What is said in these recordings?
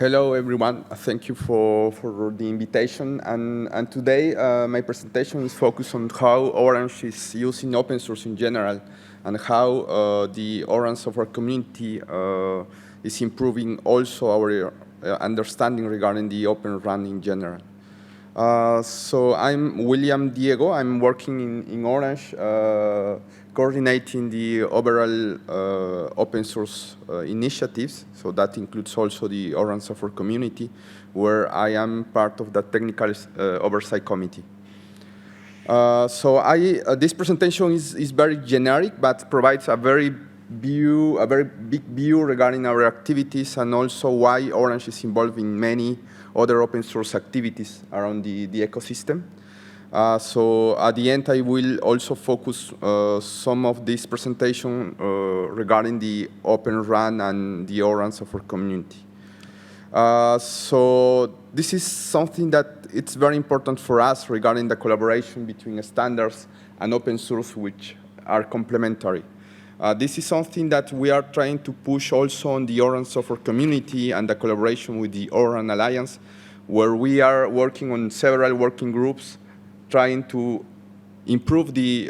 Hello, everyone. Thank you for the invitation. And today, my presentation is focused on how Orange is using open source in general and how the Orange software community is improving also our understanding regarding the Open RAN in general. So I'm William Diego. I'm working in Orange, coordinating the overall open source initiatives. So that includes also the Orange software community, where I am part of the technical oversight committee. This presentation is very generic, but provides a very big view regarding our activities and also why Orange is involved in many other open source activities around the ecosystem. So at the end, I will also focus some of this presentation regarding the Open RAN and the Orange software community. So this is something that it's very important for us regarding the collaboration between standards and open source, which are complementary. This is something that we are trying to push also on the Orange software community and the collaboration with the Orange Alliance, where we are working on several working groups, trying to improve the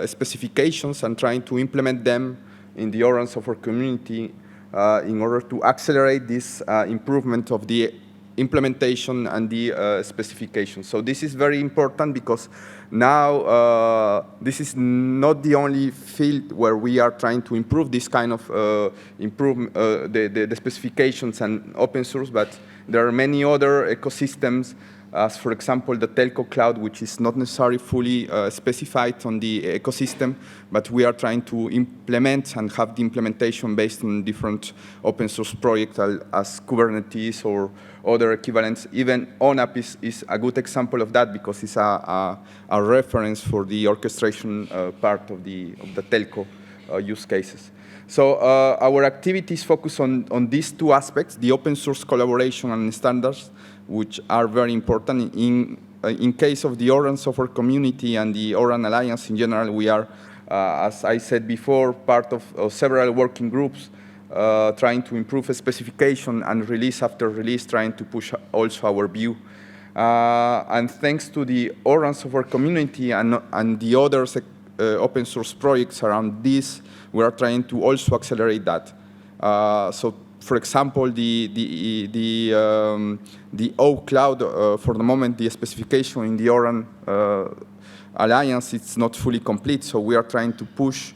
specifications and trying to implement them in the Orange software community in order to accelerate this improvement of the implementation and the specifications. So this is very important because now this is not the only field where we are trying to improve this kind of improve the specifications and open source, but there are many other ecosystems, as for example the Telco cloud, which is not necessarily fully specified on the ecosystem, but we are trying to implement and have the implementation based on different open source projects as Kubernetes or other equivalents. Even ONAP is a good example of that because it's a reference for the orchestration part of the telco use cases. So our activities focus on these two aspects, the open source collaboration and standards, which are very important. In case of the Orange software community and the Orange Alliance in general, we are, as I said before, part of several working groups trying to improve a specification and release after release, trying to push also our view. And thanks to the Orange software community and the others open source projects around this, we are trying to also accelerate that. So, for example, the O Cloud, for the moment, the specification in the Orange Alliance, it's not fully complete. So we are trying to push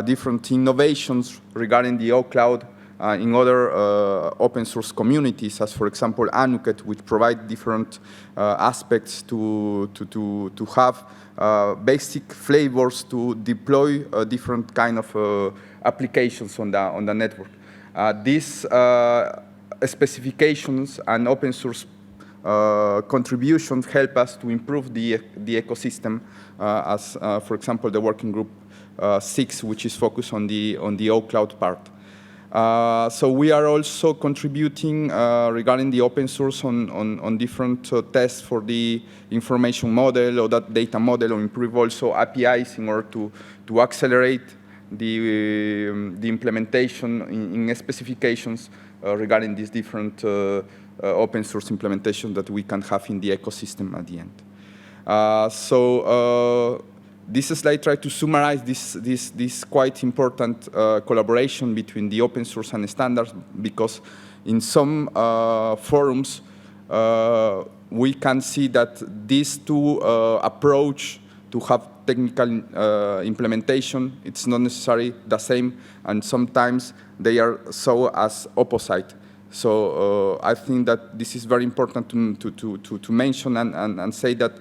different innovations regarding the O Cloud in other open source communities, as for example, Anuket, which provide different aspects to have basic flavors to deploy different kind of applications on the network. These specifications and open source contributions help us to improve the ecosystem, as for example the working group 6, which is focused on the O Cloud part. So we are also contributing regarding the open source on different tests for the information model or that data model, or improve also APIs in order to accelerate the implementation in specifications regarding these different open source implementations that we can have in the ecosystem at the end. This slide tries to summarize this quite important collaboration between the open source and standards, because in some forums we can see that these two approach to have technical implementation, it's not necessarily the same, and sometimes they are so as opposite. So I think that this is very important to mention and say that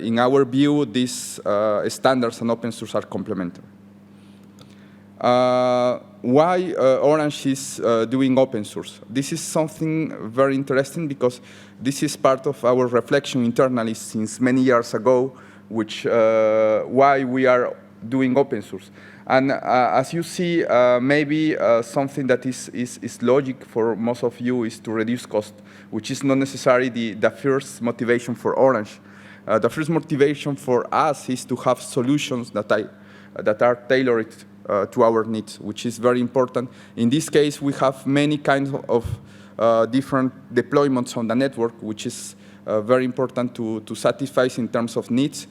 in our view, these standards and open source are complementary. Why Orange is doing open source? This is something very interesting because this is part of our reflection internally since many years ago, which why we are doing open source. And as you see, maybe something that is logic for most of you is to reduce cost, which is not necessarily the first motivation for Orange. The first motivation for us is to have solutions that are tailored to our needs, which is very important. In this case, we have many kinds of different deployments on the network, which is very important to satisfy in terms of needs.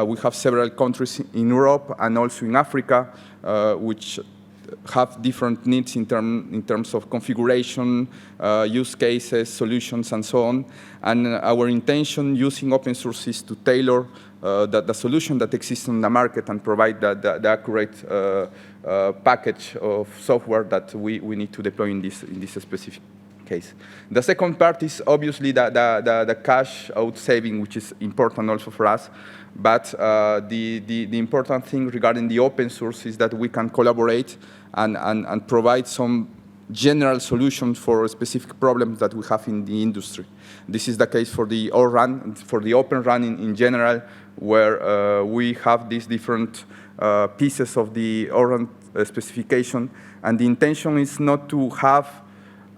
We have several countries in Europe and also in Africa, which have different needs in terms of configuration, use cases, solutions, and so on. And our intention using open source is to tailor the solution that exists on the market and provide the accurate package of software that we need to deploy in this specific case. The second part is obviously the cash out saving, which is important also for us. But the important thing regarding the open source is that we can collaborate and provide some general solutions for specific problems that we have in the industry. This is the case for the ORAN, for the Open RAN in general, where we have these different pieces of the ORAN specification. And the intention is not to have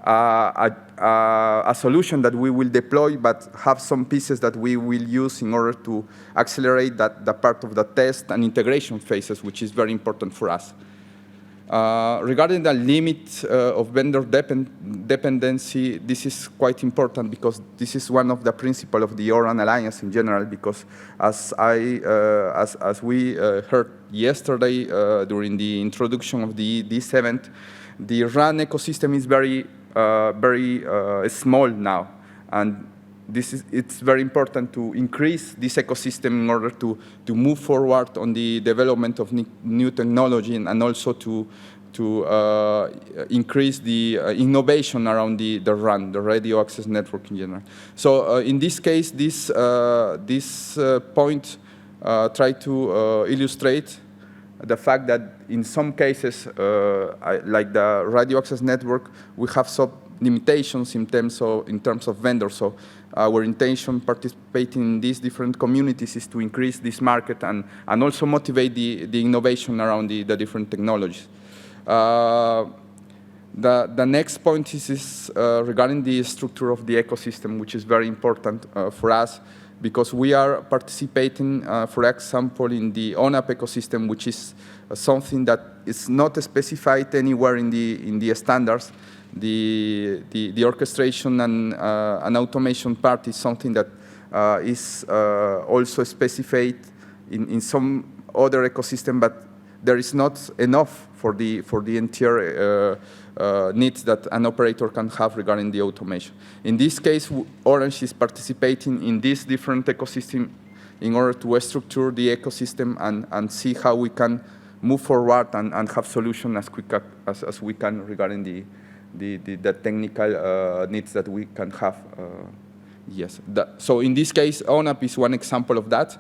a solution that we will deploy, but have some pieces that we will use in order to accelerate the part of the test and integration phases, which is very important for us. Regarding the limit of vendor dependency, this is quite important because this is one of the principles of the ORAN Alliance in general, because as we heard yesterday during the introduction of this event, the RAN ecosystem is very small now, and it's very important to increase this ecosystem in order to move forward on the development of new technology and also to increase the innovation around the RAN, the radio access network in general. So in this case, this point try to illustrate the fact that in some cases, like the radio access network, we have some limitations in terms of vendors. So our intention participating in these different communities is to increase this market and also motivate the innovation around the different technologies. The next point is regarding the structure of the ecosystem, which is very important for us, because we are participating, for example, in the ONAP ecosystem, which is something that is not specified anywhere in the standards. The orchestration and automation part is something that is also specified in some other ecosystem, but there is not enough for the entire needs that an operator can have regarding the automation. In this case, Orange is participating in this different ecosystem in order to structure the ecosystem and see how we can move forward and have solutions as quick as we can regarding the technical needs that we can have. Yes. So in this case, ONAP is one example of that.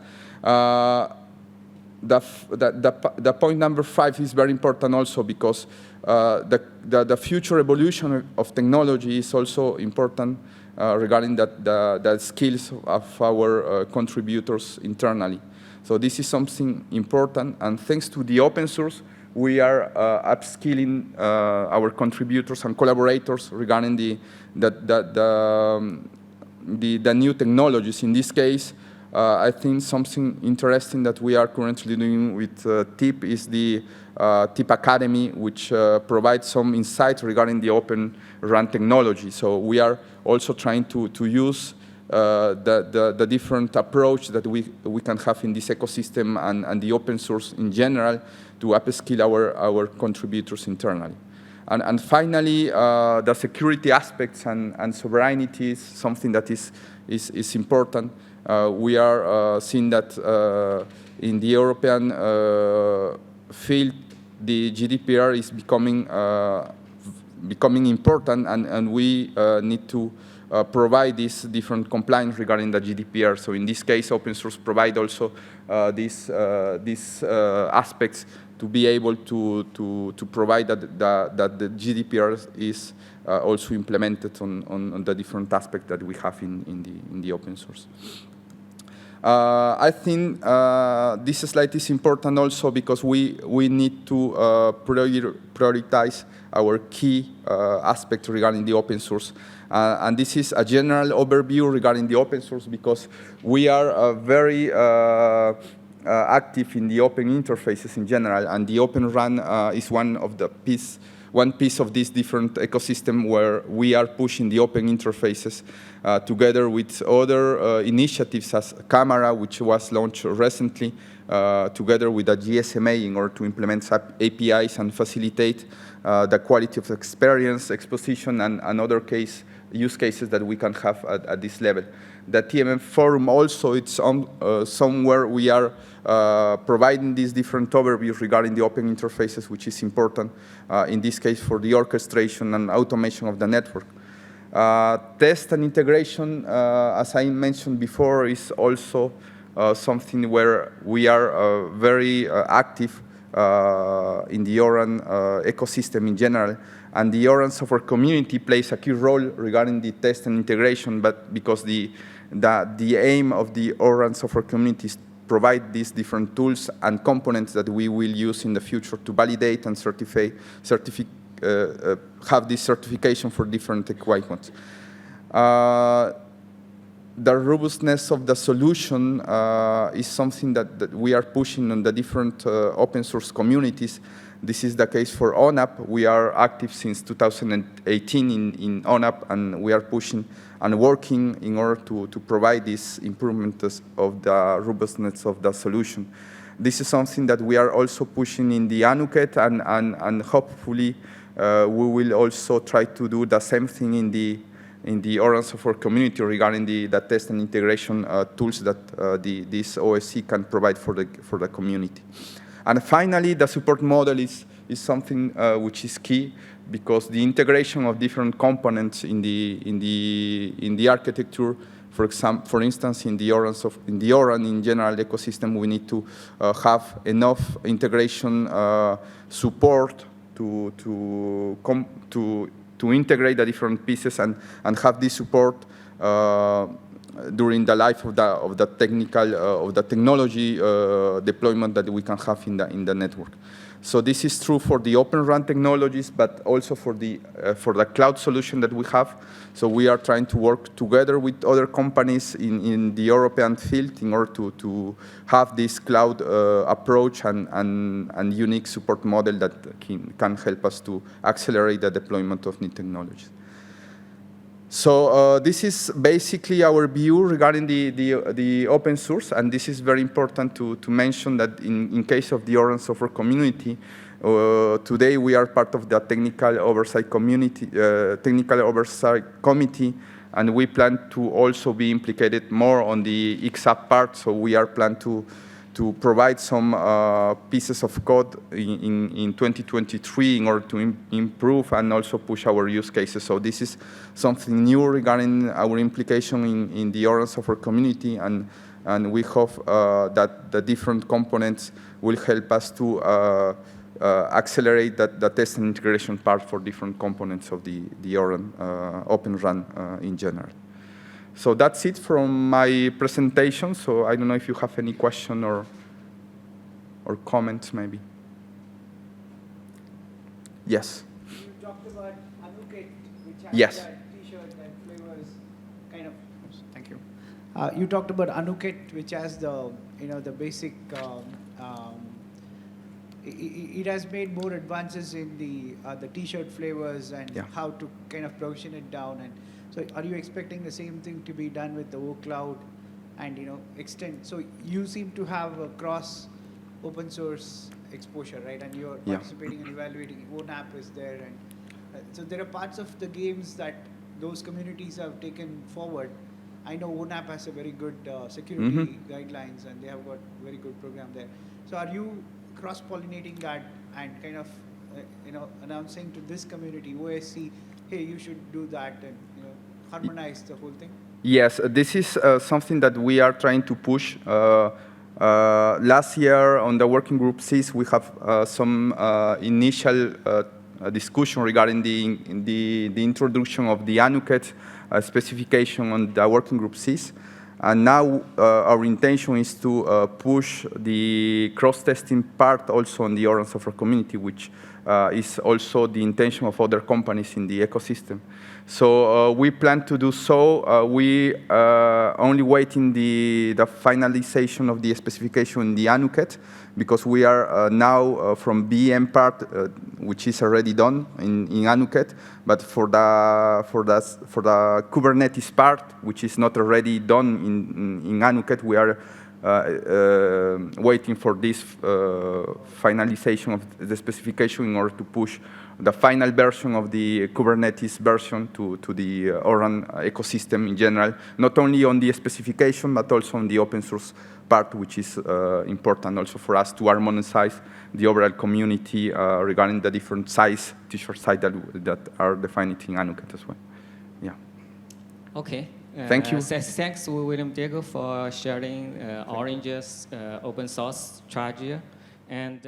The point number 5 is very important also because the future evolution of technology is also important regarding the skills of our contributors internally. So this is something important, and thanks to the open source, we are upskilling our contributors and collaborators regarding the new technologies. In this case, I think something interesting that we are currently doing with TIP is the TIP Academy, which provides some insights regarding the Open RAN technology. So we are also trying to use the different approach that we can have in this ecosystem and the open source in general to upskill our contributors internally. And finally, the security aspects and sovereignty is something that is important. We are seeing that in the European field, the GDPR is becoming important, and we need to provide this different compliance regarding the GDPR. So in this case, open source provide also these aspects to be able to provide that the GDPR is also implemented on the different aspects that we have in the open source. I think this slide is important also because we need to prioritize our key aspects regarding the open source. And this is a general overview regarding the open source because we are very active in the open interfaces in general, and the Open RAN is one of the piece one piece of this different ecosystem where we are pushing the open interfaces together with other initiatives as Camera, which was launched recently, together with a GSMA in order to implement APIs and facilitate the quality of experience, exposition, and other use cases that we can have at this level. The TMM forum also, it's somewhere we are providing these different overviews regarding the open interfaces, which is important, in this case for the orchestration and automation of the network. Test and integration, as I mentioned before, is also something where we are very active in the ORAN ecosystem in general. And the ORAN software community plays a key role regarding the test and integration, but because the aim of the ORAN software community is to provide these different tools and components that we will use in the future to validate and have this certification for different equipment. The robustness of the solution is something that we are pushing on the different open source communities. This is the case for ONAP. We are active since 2018 in ONAP, and we are pushing and working in order to provide this improvement of the robustness of the solution. This is something that we are also pushing in the ANUKET, and hopefully we will also try to do the same thing in the ORAN software community regarding the test and integration tools that this OSC can provide for the community. And finally, the support model is something which is key, because the integration of different components in the architecture, for instance, in the ORAN in general ecosystem, we need to have enough integration support to integrate the different pieces and have this support during the life of the technology deployment that we can have in the network. So this is true for the Open RAN technologies, but also for the cloud solution that we have. So we are trying to work together with other companies in the European field in order to have this cloud approach and unique support model that can help us to accelerate the deployment of new technologies. So this is basically our view regarding the open source, and this is very important to mention that in case of the ORAN software community, today we are part of the technical oversight committee, and we plan to also be implicated more on the XApp part. So we are plan to provide some pieces of code in 2023 in order to improve and also push our use cases. So this is something new regarding our implication in the ORAN software community, and we hope that the different components will help us to accelerate the test and integration part for different components of the ORAN, Open RAN in general. So that's it from my presentation. So I don't know if you have any question or comments, maybe. Yes. You talked about ANUKET, which has yes. T-shirt and flavors, kind of. Thank you. You talked about ANUKET, which has the the basic. It has made more advances in the T-shirt flavors and how to kind of provision it down. And so, are you expecting the same thing to be done with the OCloud and extend? So you seem to have a cross open source exposure, right? And you're participating and evaluating. ONAP is there, and so there are parts of the games that those communities have taken forward. I know ONAP has a very good security guidelines, and they have got very good program there. So are you cross-pollinating that and kind of announcing to this community, OSC, hey, you should do that, and harmonize the whole thing? Yes, this is something that we are trying to push. Last year on the working group CIS, we have some initial discussion regarding the introduction of the ANUKET specification on the working group CIS. And now our intention is to push the cross-testing part also on the ORAN software community, which is also the intention of other companies in the ecosystem. So we plan to do so. We only waiting the finalization of the specification in the ANUCET, because we are now from BM part, which is already done in ANUCET, but for the Kubernetes part, which is not already done in ANUCET, we are waiting for this finalization of the specification in order to push the final version of the Kubernetes version to the ORAN ecosystem in general, not only on the specification, but also on the open source part, which is important also for us to harmonize the overall community regarding the different size, t-shirt size that are defined in ANUCET as well. Yeah. Okay. Thank you. Thanks, William Diego, for sharing Orange's open source strategy. And